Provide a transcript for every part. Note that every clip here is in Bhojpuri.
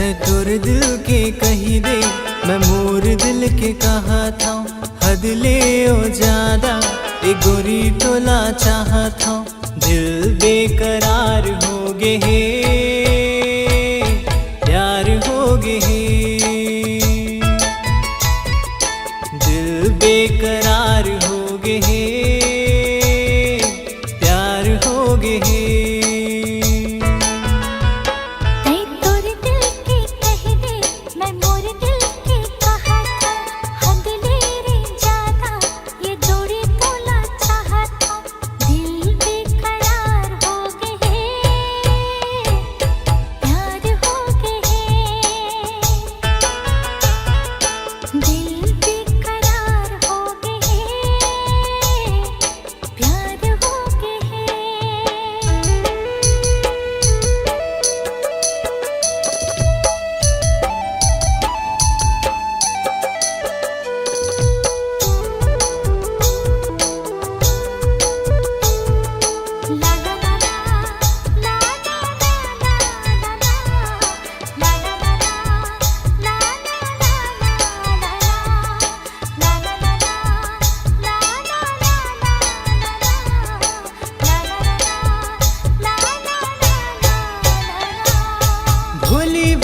मैं तोर दिल के कही दे, मैं मोर दिल के कहा था। हद ले ओ ज्यादा ए गोरी टोला चाहा था। दिल बेकरार हो गे हे, प्यार हो गे हे। दिल बेकरार हो गे हे, प्यार हो गे हे।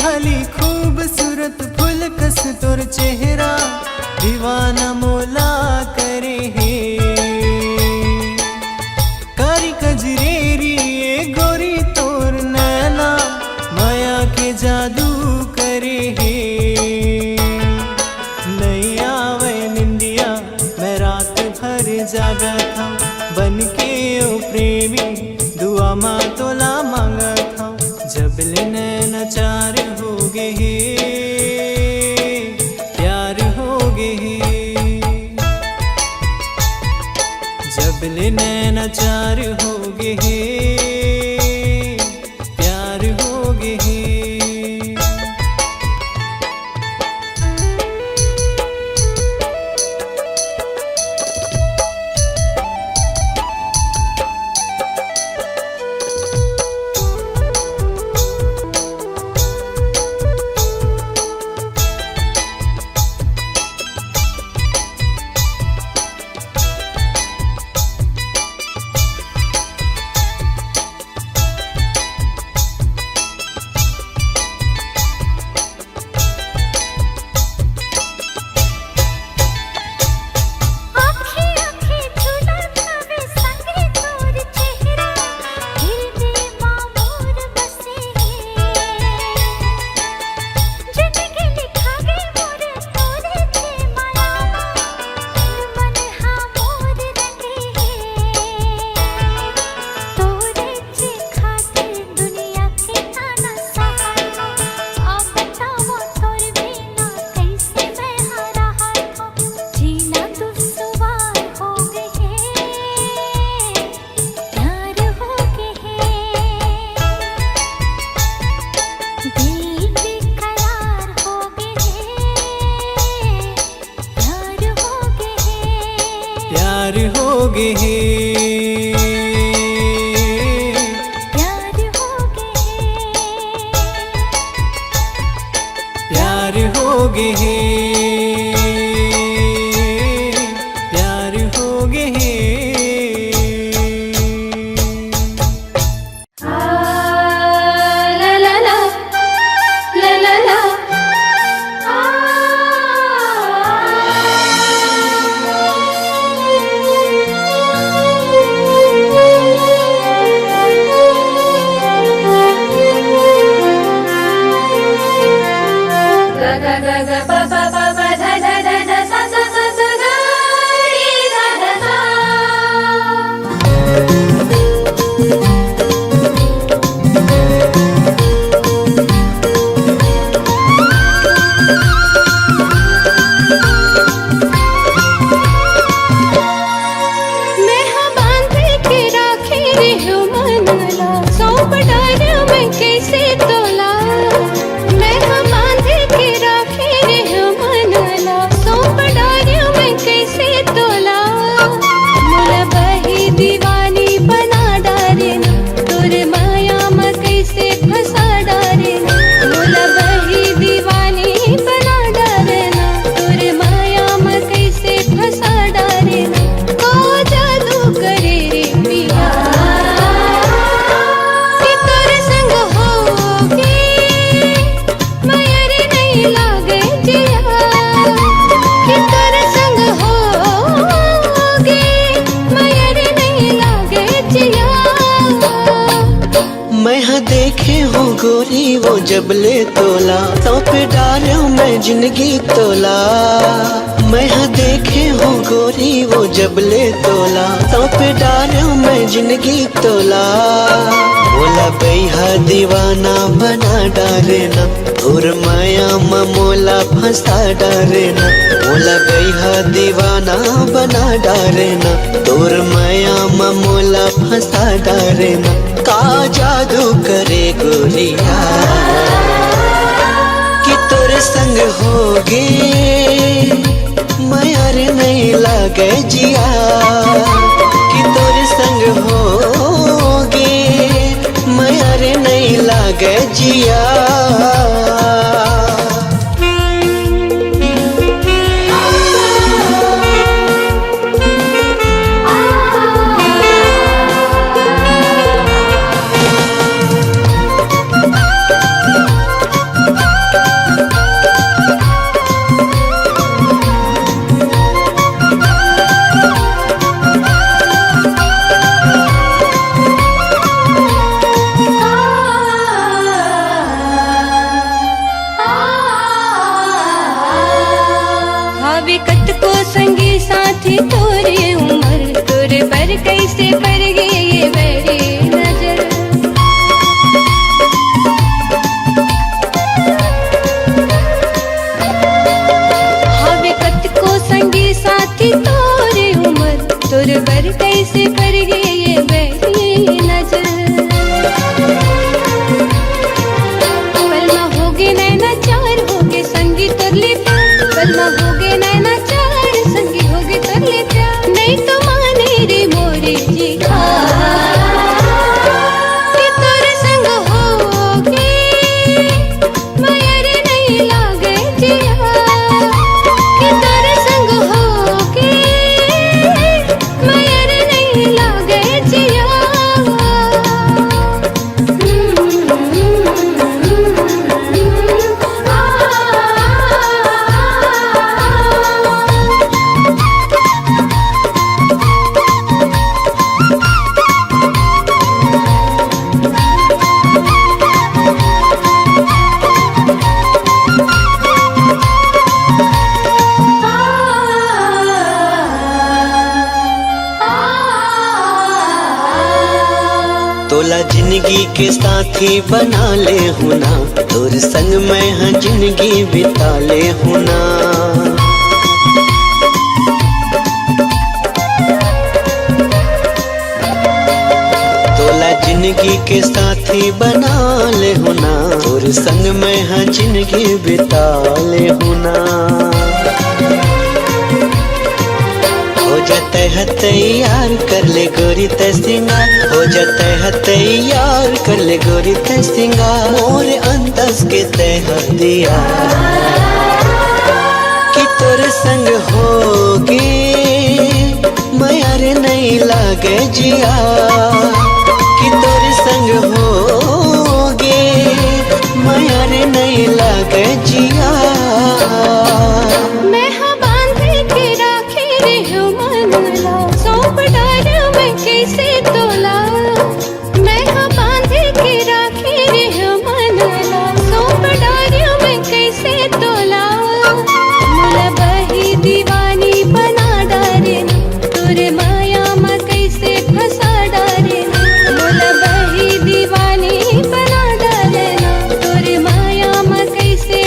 भली खूबसूरत फूल कस तोर चेहरा दीवाना मोला करे हे। कारी कजरेरी ए गोरी तोर नैना माया के जादू करे हे। नहीं आवे निंदिया मैं रात भर जागा था, बन के ओ प्रेमी दुआ माँ तोला मांगा था। जब ले नैना चार हो गे हे, प्यार हो गे हे। जब ले नैना चार हो गे हे, प्यार हो गे हे। प्यार हो गे हे, प्यार हो गे हे, प्यार हो गे हे, प्यार हो गे हे। ला ला ला ला ला ला ga ga ga ba ba ba ba गोरी वो जबले तोला, सौंप डालो मैं जिंदगी तोला। मैं हाँ देखे हूँ गोरी वो जबले तोला, सौंप डालो मैं जिंदगी तोला। मोला बैहा दीवाना बना डारे ना, और माया मोला फंसा डारे ना। मोला बैहा दीवाना बना डारे ना, तोर माया मोला फंसा डारे ना। का जादू करे गोरिया कि तोरे संग होगे माया रे नहीं लागे जिया, कि तोरे संग होगे माया रे नहीं लागे जिया। विकट को संगी साथी तोरे उम्र, तोरे पर कैसे पर गए ये मेरी नजर। हाँ विकट को संगी साथी तोरे उम्र, तोरे पर कैसे पर गए ये मेरी नजर। पलमा होगे नैना चार होगे संगी तुरले, पलमा होगे नैना चार संगी होगे तुरले प्यार। नहीं तो माने रे मोरे जी कि तोरे संग होगे माया रे नहीं लागे जिया, कि तोरे संग होगे माया रे नहीं लागे जिया। तोला जिंदगी के साथी बना ले हुना, तोर संग मैं हाँ जिंदगी बिता ले हुना। तोला जिंदगी के साथी बना ले हुना, तोर संग मैं हाँ जिंदगी बिता ले हुना। हो जाते है तैयार कर ले गोरी ते सिंगार, हो जाते है तैयार कर ले गोरी ते सिंगार। मोरे अंदाज के तह दिया कि तोरे संग होगे माया रे नहीं लागे जिया, कि तोरे संग होगे माया रे नहीं लागे जिया। सौंप डालो मैं कैसे तोला, मैं हाँ बांधे के राखी रे मनला। सौंप डालो मैं कैसे तोला, मोला बही दीवानी बना डारे ना, तोरे माया में कैसे फंसा डारे ना। मोला बही दीवानी बना डारे ना, तोरे माया में कैसे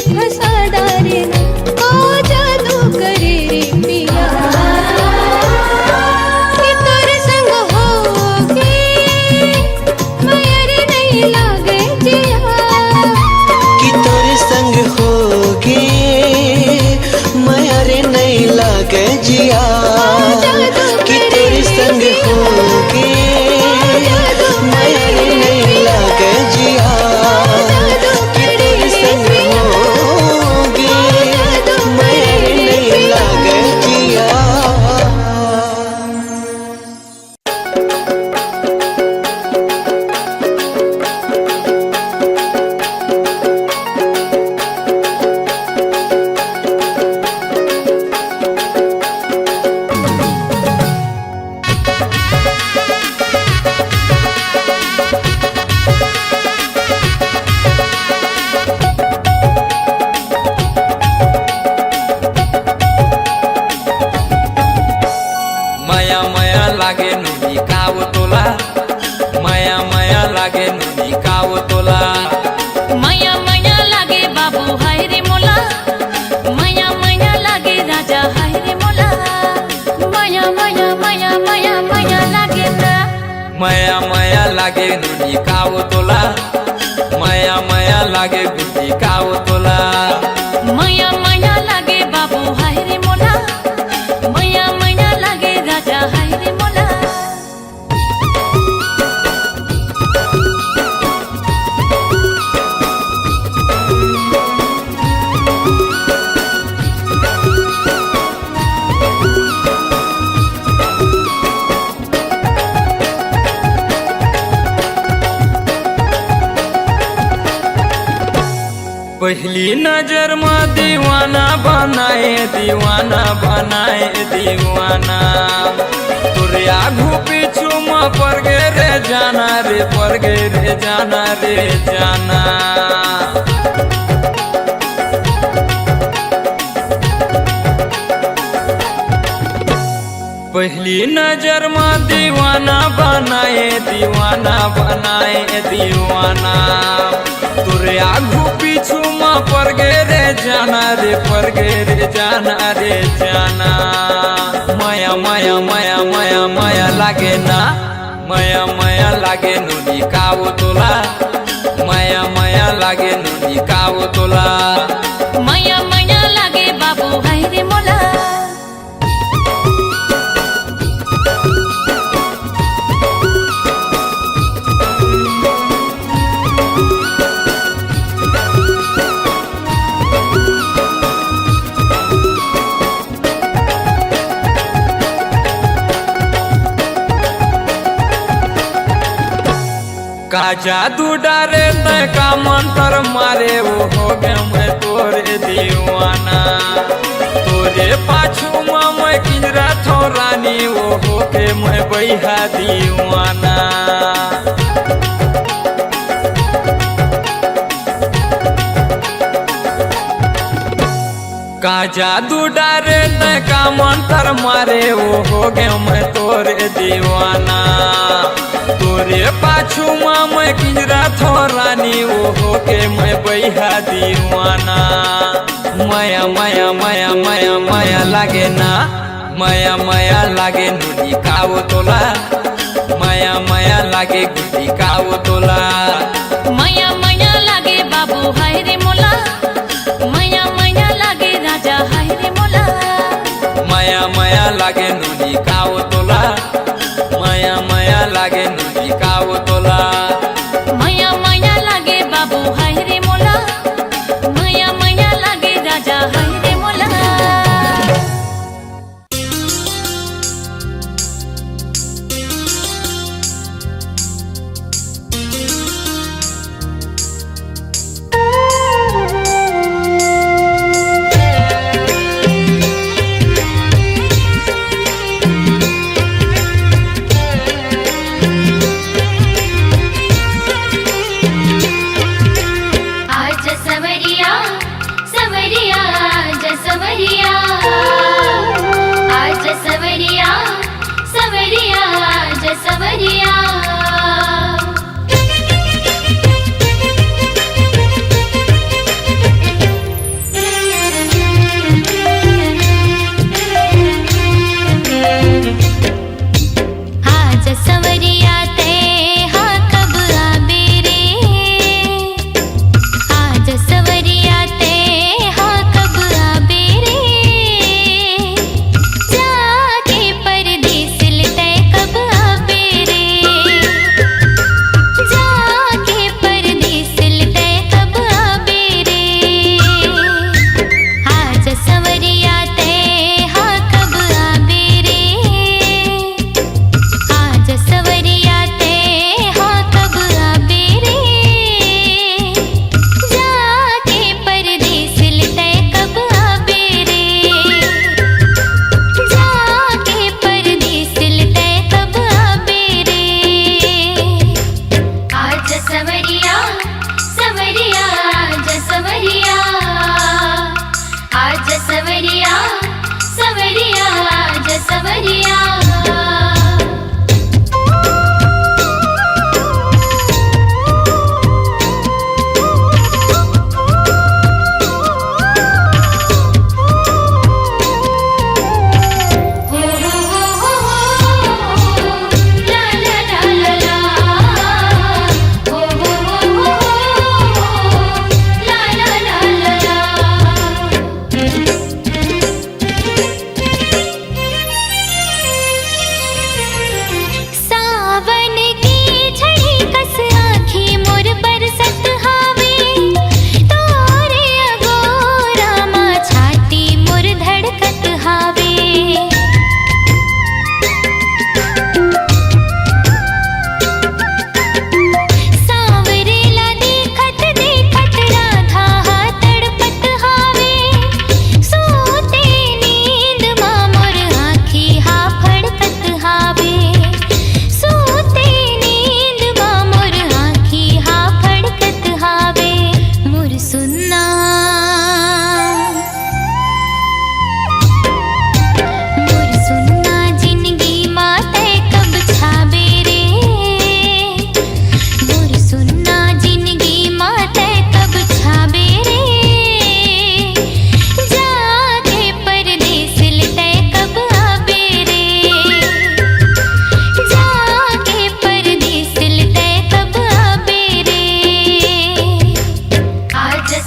माया माया लागे नुनी काव तोला, माया माया लागे गुड्डी काव तोला। माया माया लागे बाबू हाय रे मोला, माया माया लागे राजा हाय रे मोला। पहली नजर में दीवाना बनाए, दीवाना बनाए दीवाना। तोरे आगू पीछू में पड़ गे रे जाना रे, पड़ गे रे जाना रे जाना। पहली नजर में दीवाना बनाए, दीवाना बनाए दीवाना। तोरे आगू पीछू में पड़ गे रे जाना रे, पड़ गे रे जाना रे जाना। माया माया माया माया माया लागे ना, माया माया लागे नुनी काव तोला, माया माया लागे नुनी काव तोला। माया माया लागे बाबू हाय रे मोला। का जादू डारे तय का मंत्र मारे, वो हो गया मैं तोरे दीवाना। तोरे पाछू में मैं किंजरा थो रानी, वो हो के मैं बैहा दीवाना। का जादू डारे तय का मंत्र मारे, वो हो गया मैं तोरे दीवाना। तोरे पाछू में मैं किंजरा थो रानी, वो हो के मैं बैहा दीवाना। माया माया माया माया माया लागे ना, माया माया लागे नुनी काव तोला, माया माया लागे गुड्डी काव तोला। माया माया लागे बाबू हाय रे मोला, माया माया लागे राजा हाय रे मोला। माया माया लागे नुनी काव तोला, माया माया लागे नुनी काव तोला। माया माया लागे बाबू हाय रे मोला, माया माया लागे राजा हाय रे मोला। जाके परदेस ले तय कब आबे रे।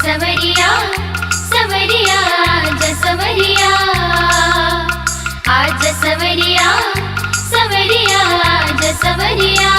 सवरिया सवरिया आजा सवरिया आजा सवरिया सवरिया आजा सवरिया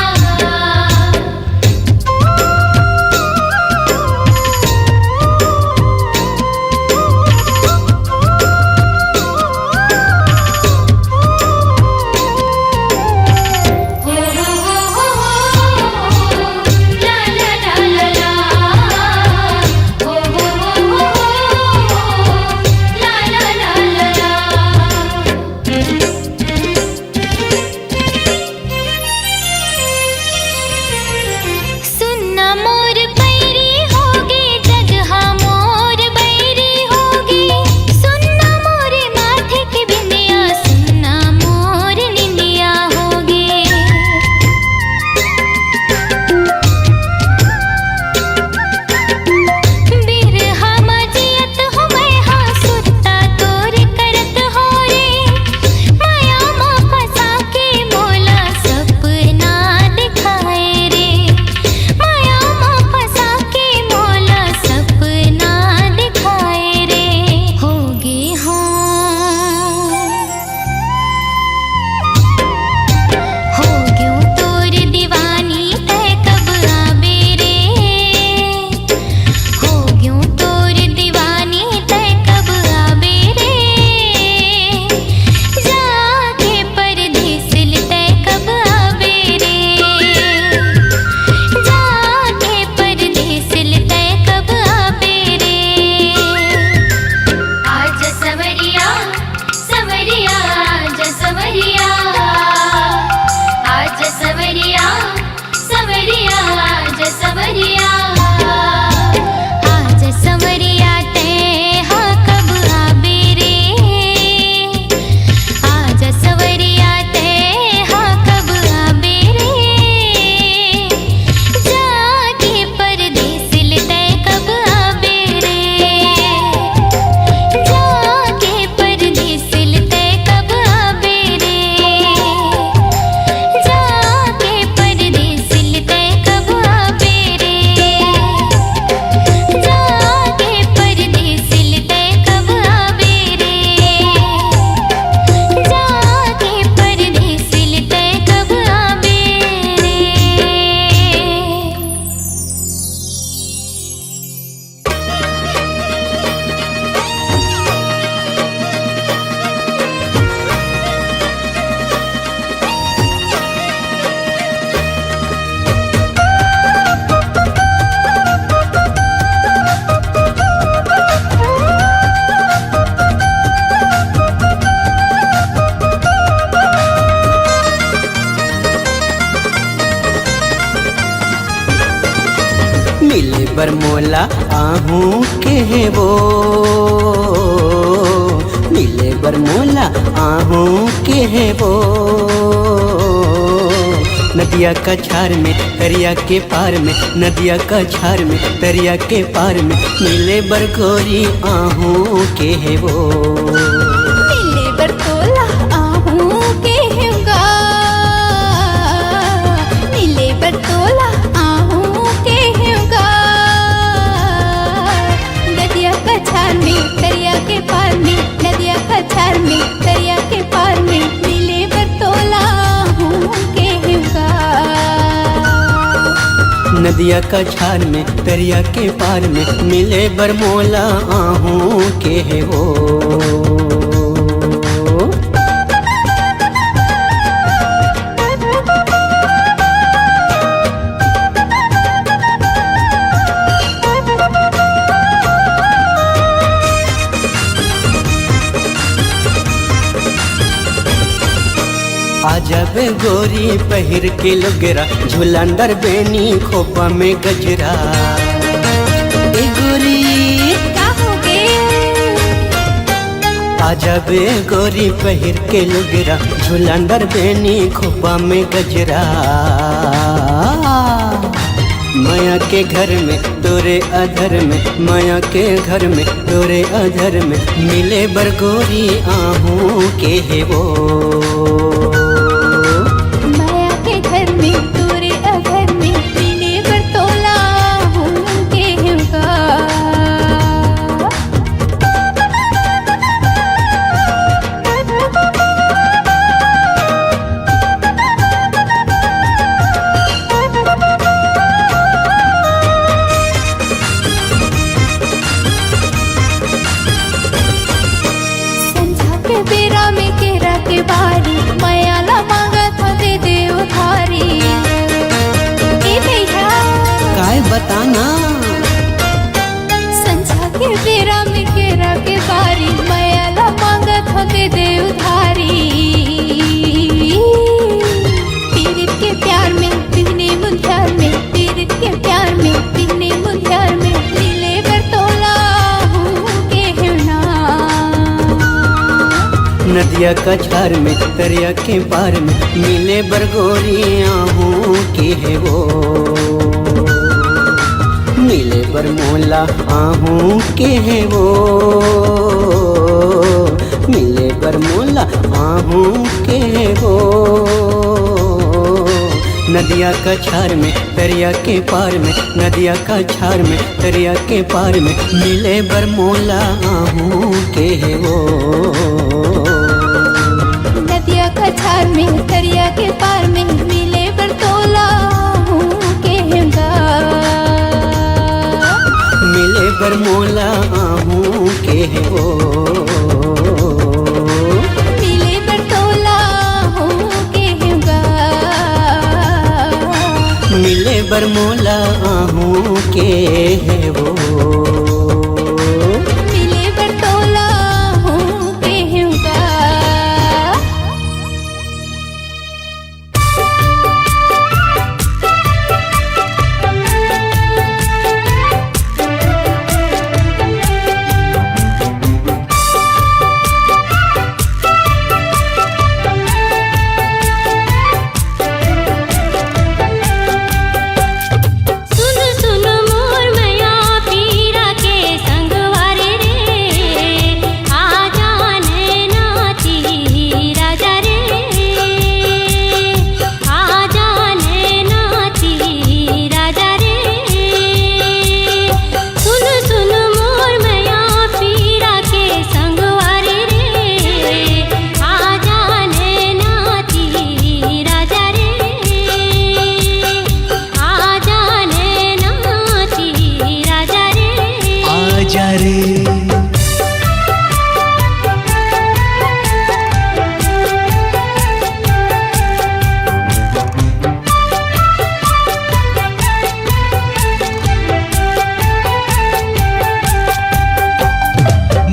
मिले बरमोला आहूं के है वो, मिले बरमोला आहूं के है वो। नदिया का छार में दरिया के पार में, नदिया का छार में दरिया के पार में, मिले बरगोरी आहूं के है वो। मिले बरतोला आहूं के होगा, मिले बरतोला आहूं के होगा। नदिया का छार में दरिया के पार में, नदिया का छार में दरिया के पार में, मिले बरतोला आहूं के होगा। नदिया का छार में दरिया के पार में, मिले बरमोला आहूं के है वो। आजब गोरी पहिर के लुगरा, झुलंदर बेनी खोपा में गजरा। ए गोरी का हो गे, आजब गोरी पहिर के लुगरा, झुलंदर बेनी खोपा में गजरा। माया के घर में तोरे अधर में, माया के घर में तोरे अधर में, मिले बरगोरी आहूं के है वो। माया के घर में तोरे अधर में, मिले बरतोला आहूं के होगा। बताना। संझा के बेरा में केरा के बारी मैला मांगत हो दे दे उधारी। पीरित के प्यार में बिगने मुंध्यार में, पीरित के प्यार में बिगने मुंध्यार में मिले बरतोला हूँ के हिना। नदिया का छार में दरिया के पार में मिले बरगोरिया हूँ के है वो। मिले बरमोला आहूँ के है वो। मिले बरमोला आहूँ के है वो। नदिया का छार में दरिया के पार में, नदिया का छार में दरिया के पार में मिले बरमोला आहूँ के है वो। नदिया का छार में दरिया के पार में मिले बरतोला हूँ के हिंगा। मिले बरमोला आहूँ के है वो। मिले बरतोला हूँ के हिंगा। मिले बरमोला आहूँ के है वो। मिले बरतोला हूँ के हिंगा। सुन सुन मोर मैया पीरा के संगवारी रे। आ जाने नाची राजा रे। आ जाने नाची राजा रे। सुन सुन मोर मैया पीरा के संगवारी रे। आ जाने नाची राजा रे। आ जाने नाची राजा रे। आजा रे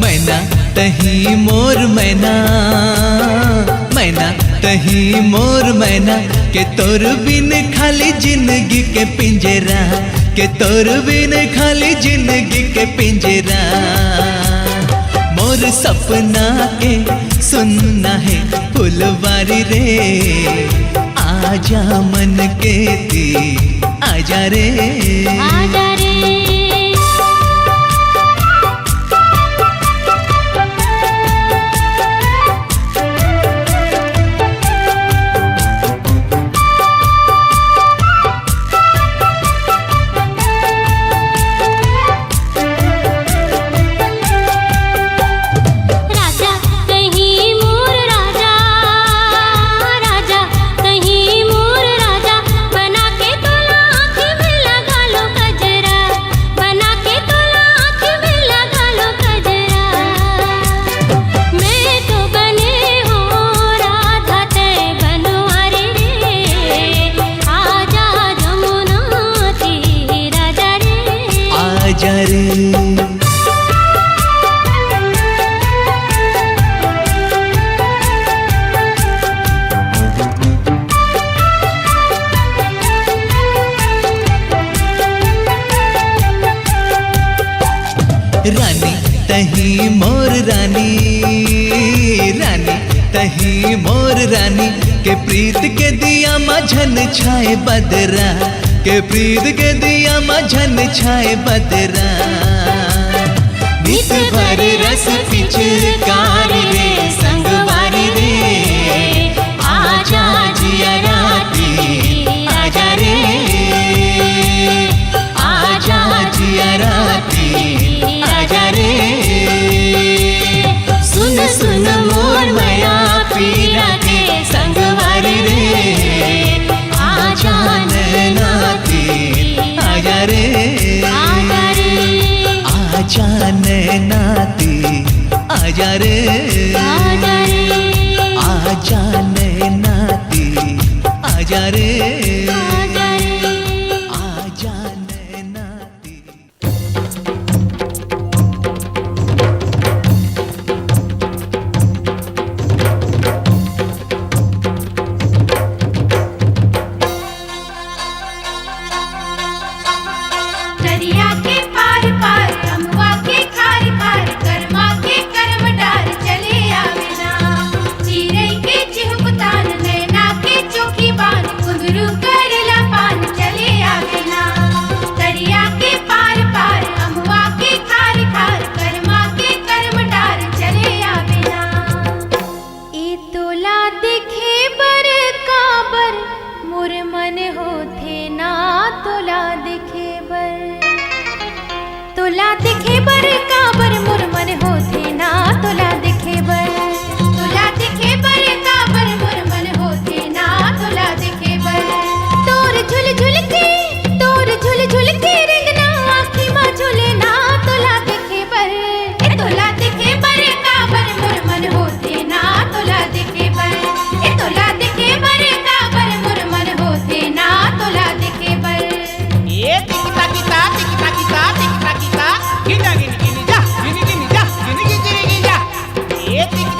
मैना तही मोर मैना, मैना तही मोर मैना के तोर बिन खाली जिंदगी के पिंजरा, के तोर बिन खाली जिंदगी के पिंजरा। मोर सपना के सुनना है फुलवारी रे। आजा मन के ती आजा रे। आजा रे। राजा कहीं मोर राजा, राजा कहीं मोर राजा बना के तोला आँख में लगा लो गजरा। बना के तोला आँख में लगा लो गजरा। मैं तो बने हो राधा तय बनवारी रे। आजा जमुना ती राजा रे। आजा रे रानी तही मोर रानी, रानी तही मोर रानी के प्रीत के दिया मझन छाए बदरा, के प्रीत के दिया मझन छाए बदरा। नित भर रस पिचकारी रे संगवारी रे। आजा जिया राती आजा रे। आजा जिया राती आजा रे। सुन सुन मोर मैया पीरा के संगवारी रे। आजा नाती आजा रे। आजा रे। आजा नाती आजा रे। आजा रे। आजा नाती आजा रे। आजा रे। आजा नैना बर काबर मोर मन होथे ना तोला देखे बर तोला देखे बर काबर मोर मन होथे ना तोला देखे बर तोर झुल झुल के रिंगना आँखी माँ झूले ना तोला देखे बर ए तोला देखे बर काबर मोर मन होथे ना तोला देखे बर ए तोला देखे बर काबर मोर मन होथे ना तोला देखे बर ये टिकटा टिकटा टिकटा टिकटा टिकटा टिकटा गिना गिनी गिनी जा गिनी गिनी जा गिनी गिनी गिनी जा ये टिकटा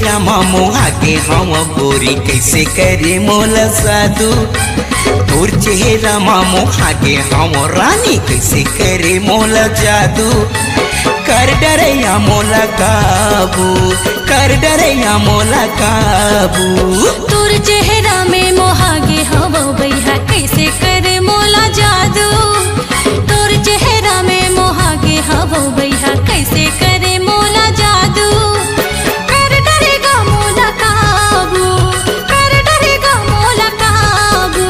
रामा मोहा के हम गोरी कैसे करे मोला साधु तोर चेहरा मोहा के हम रानी कैसे करे मोला जादू कर डरैया मोला काबू कर डरैया मोला काबू तोर चेहरा में मोहागे हवा भैया कैसे करे मोला जादू तोर चेहरा में मोहागे हवा भैया कैसे करे मोला जादू कर डरेगा मोला काबू कर डरेगा मोला काबू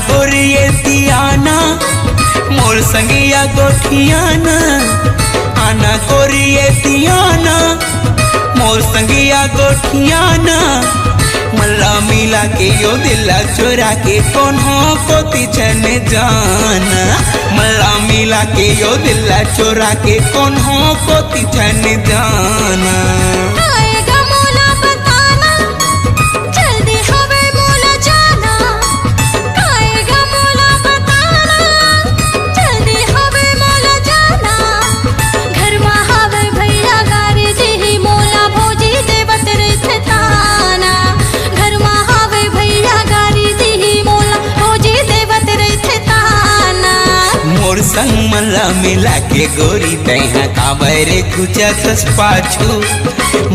गोरिये दियाना मोर संगिया गोठियाना आना गोरिये दियाना मोर संगिया गोठियाना मल्ला मिला के यो दिला चोरा के कौन हो को तिछन जाना मल्ला मिला के यो दिला चोरा के कौन हो को तिछन जाना आएगा मोला बताना जल्दी हवे मोला जाना आएगा मोला बताना जल्दी हवे मोला जाना घर में हवे भैया गारी जी मोला भोजी देवत रे ताना घर में हवे भैया गारी जी मोला भोजी देवत रे ताना मोर संग मल्ला मिला के गोरी तैहा काबरे खुचस पाछू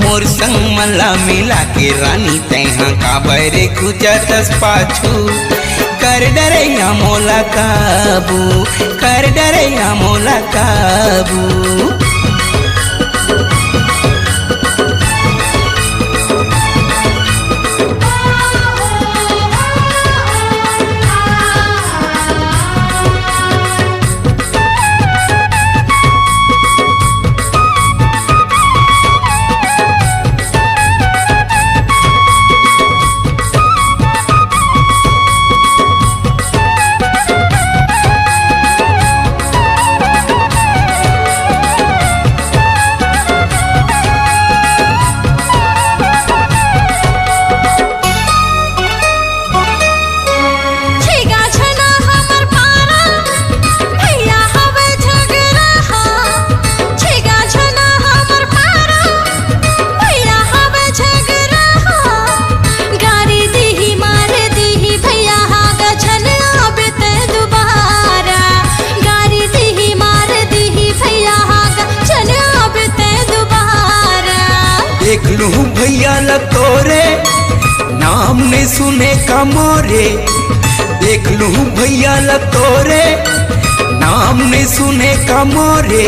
मोर संग मल्ला मिला के रानी तैहा काबरे खुचस पाछू कर डरैया मोला काबू कर डरैया मोला काबू छेगा छना हमर पारा भैया हवे झगड़ा छेगा छना हमर पारा भैया हवे झगड़ा गारी दीही मार दीही भैया हागा छन आबे ते दोबारा गारी दीही मार दीही भैया हागा छन आबे ते दोबारा देख लूं भैया ल तोरे नाम ने सुने का मोरे देख लूं भैया ल तोरे नाम ने सुने का मोरे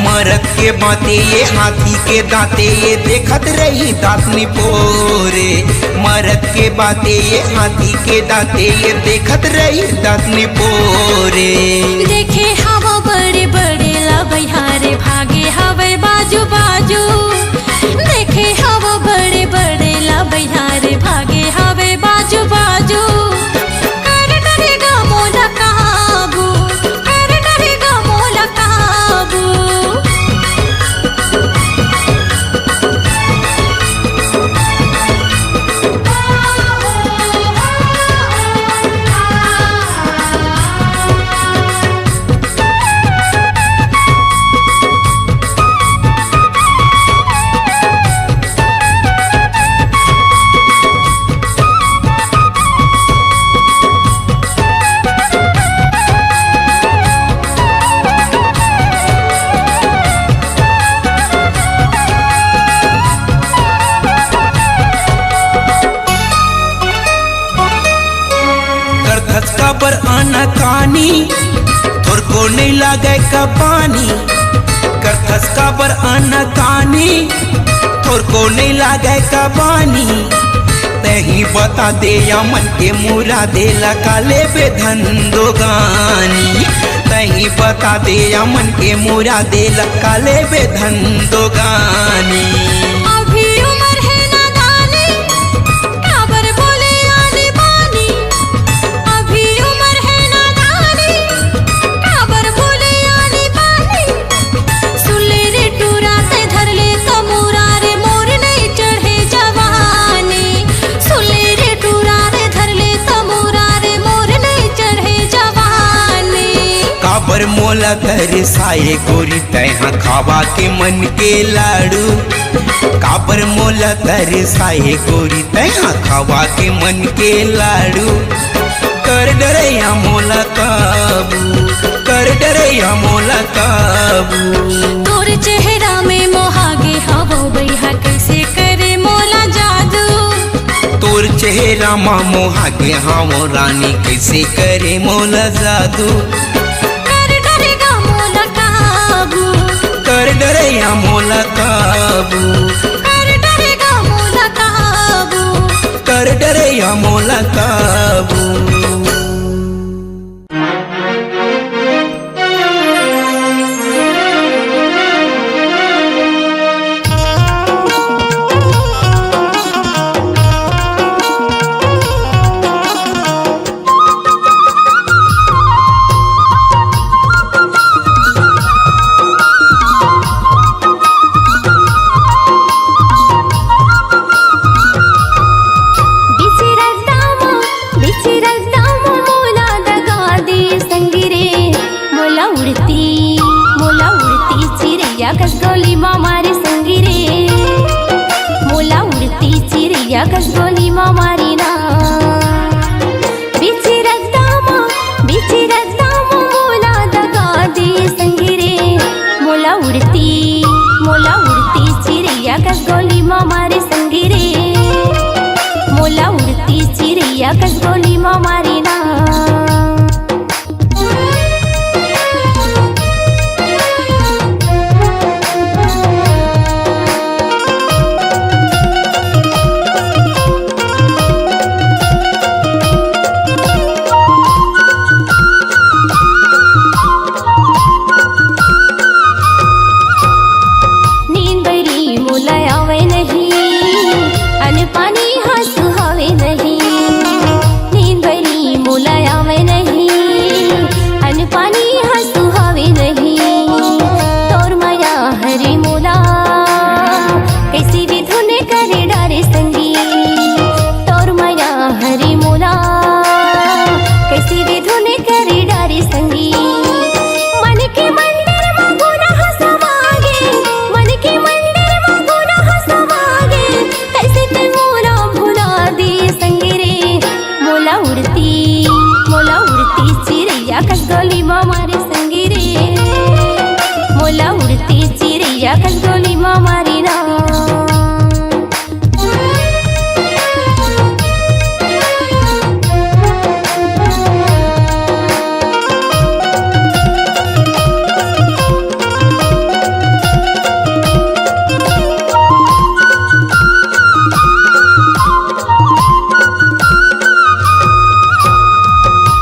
मरद के बाते ये हाथी के दांते ये देखत रही दांतनी पोरे मरद के बाते ये हाथी के दांते ये देखत रही दांतनी पोरे देखे हवा बड़े बड़े ला बहारे भागे हवे बाजू बाजू देखे हवा बड़े बड़े ला बहारे भागे हवे बाजू बाजू कर डरेगा मोला काबू कर डरेगा मोला काबू पर आना कानी तोर को नहीं लागे का पानी करथस का पर आना कानी तोर को नहीं लागे का पानी तही बता दे या मन के मुरा दे काले बेधन दो गानी तही बता दे या मन के मुरा दे काले बेधन दो गानी अभी उम्र है नादानी काबर बोले आने बानी अभी उम्र है नादानी काबर बोले आने बानी सुले रे टूरा से धर ले कमूरा रे मोर नहीं चढ़े जवानी सुले रे टूरा रे धर ले कमूरा रे मोर नहीं चढ़े जवानी काबर मोला तरसाए गोरी तैहा खावा के मन के लाड़ू काबर मोला तरसाए गोरी तैहा खावा के मन के लाड़ू कर डरैया मोला काबू कर डरैया मोला काबू तोर चेहरा में मोहागे हवो बैहा कैसे करे मोला जादू तोर चेहरा मा मोहा के हम रानी कैसे करे मोला जादू कर डरेगा मोला काबू कर डरैया मोला काबू कर डरेगा मोला काबू कर डरैया मोला काबू कसगोली मामारी संगी रे मोला उड़ती चिड़िया कसगोली मामारी ना बिची रद्दामा मोला दगा दी संगी रे मोला उड़ती चिड़िया कसगोली मामारी संगी रे मोला उड़ती चिड़िया कसगोली मामारी ना कसगोली मामारी ना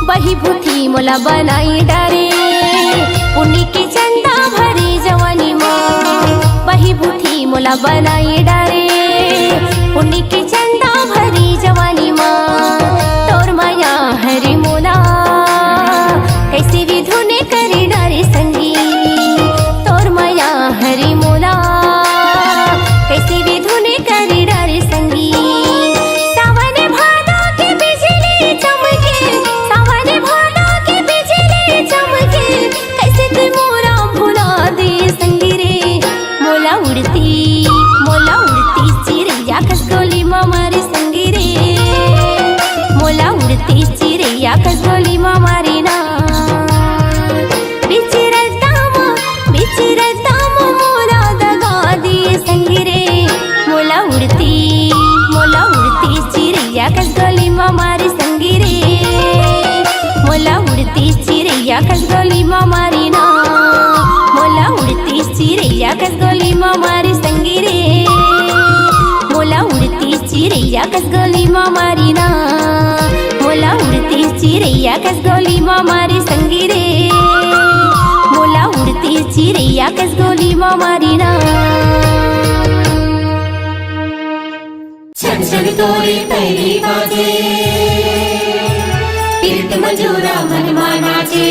बही भूठी मोला बनाई डारे पुण्य की चंदा भरी जवानी माँ बही भूठी मोला बनाई डारे पुण्य की चंदा भरी जवानी माँ तोर माया हरी मोला कैसे भी धुने करे डारे संगी तोर माया हरी मोला कैसे भी धुने करे डारे संगी कसगोली मामारी संगी रे मोला उड़ती चिड़िया कसगोली मामारी ना बिची रद्दामा मोला दगा दी संगी रे मोला उड़ती चिड़िया कसगोली मामारी संगी रे मोला उड़ती चिड़िया कसगोली मामारी ना मोला उड़ती चिड़िया कसगोली मामारी संगी रे मोला उड़ती चिड़िया चिरैया कस गोली मारी ना मोला उड़ती चिरैया कस गोली मारी संगी रे मोला उड़ती चिरैया कस गोली मारी ना छन छन तोरी पैरी बाजे पीट मजूरा मन नाचे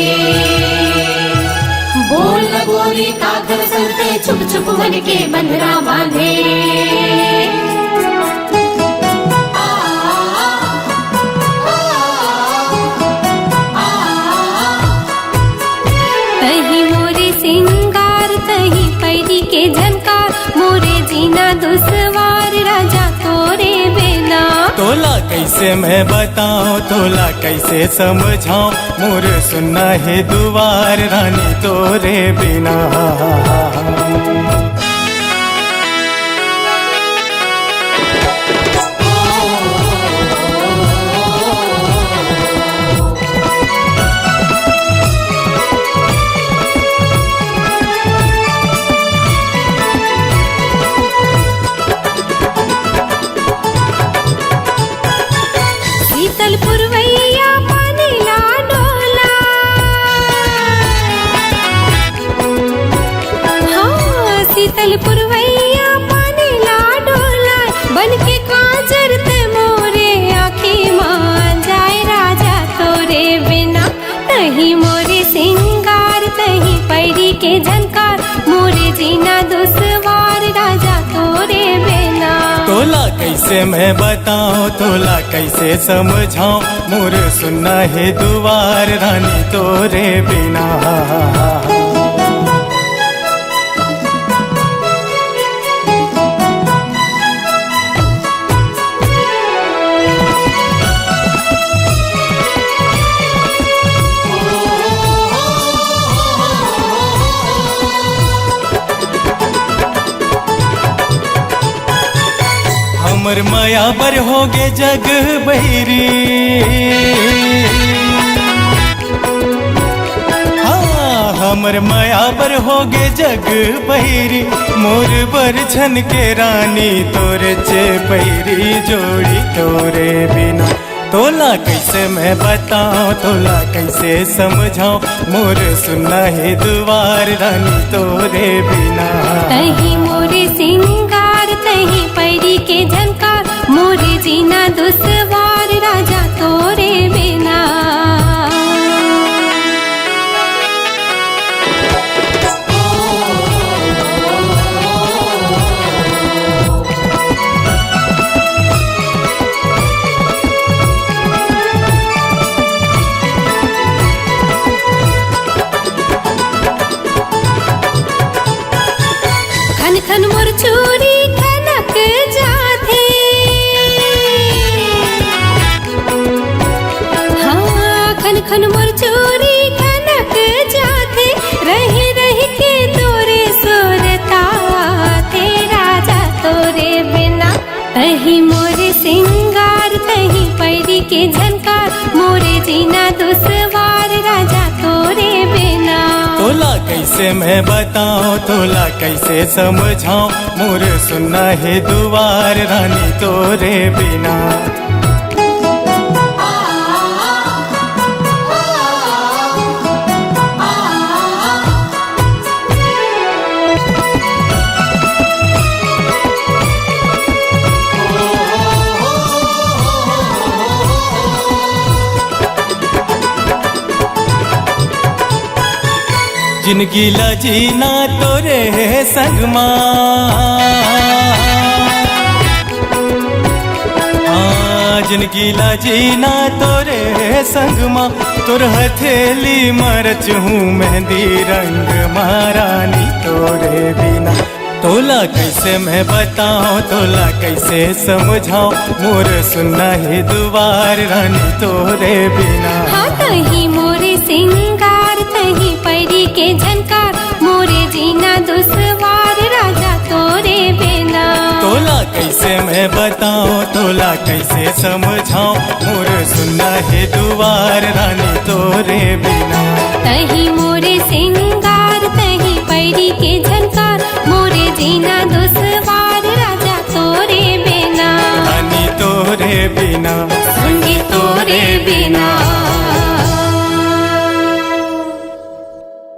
बोल न गोरी काकर संते छुप छुप मन के बंधरा बांधे तही मोरे सिंगार तही पैरी के झनकार मोरे जीना दुसवार राजा तोरे बिना तोला कैसे मैं बताऊं तोला कैसे समझाऊं मोर सुनना है दुआर रानी तोरे बिना शीतल पुरवैया पानी ला डोला हाँ शीतल पुरवैया पानी ला डोला बन के काजर ते मोरे आँखी मान जाए राजा तोरे बिना तही मोरे सिंगार तही पैरी के झनकार मोरे जीना दुसवार राजा तोरे बिना तोला कैसे मैं बताऊं तोला कैसे समझाऊं मोर सुनना है दुआर रानी तोरे बिना हमर माया बर होगे जग बहिरी हाँ हमर माया बर होगे जग बहिरी मोर बर छन के रानी तोरे चे पैरी जोड़ी तोरे बिना तोला कैसे मैं बताऊं तोला कैसे समझाऊं मोर सुनना है दुआर रानी तोरे बिना तही मोरे सिंगार तही पैरी के झनकार मोरे जीना दुसवार राजा तोरे बिना खन खन मोर चूरी खनक जाथे हाँ खन खन मोर चूरी खनक जाथे रही रही के तोरे सुरता थे राजा तोरे बिना तही मोरे सिंगार तही पैरी के झनकार मोरे जीना दुसवार राजा तोरे बिना तोला कैसे मैं बताऊं तोला कैसे समझाऊं मोर सुनना है दुआर रानी तोरे बिना जिंदगी ला जीना तोरे संग हाँ जिंदगी ला जीना तोरे संग तोर हथेली मरच हूँ मेहंदी रंग महारानी तोरे बिना तोला कैसे मैं बताऊं तोला कैसे समझाऊं मोर सुनना है दुआर रानी तोरे बिना हाँ तही मोरे सिंगार तही पैरी के झनकार मोरे जीना दुसवार राजा तोरे बिना तोला कैसे मैं बताऊं तोला कैसे समझाऊं मोर सुनना है दुआर रानी तोरे बिना तही मोरे सिंगार तही पैरी के झनकार मोरे जीना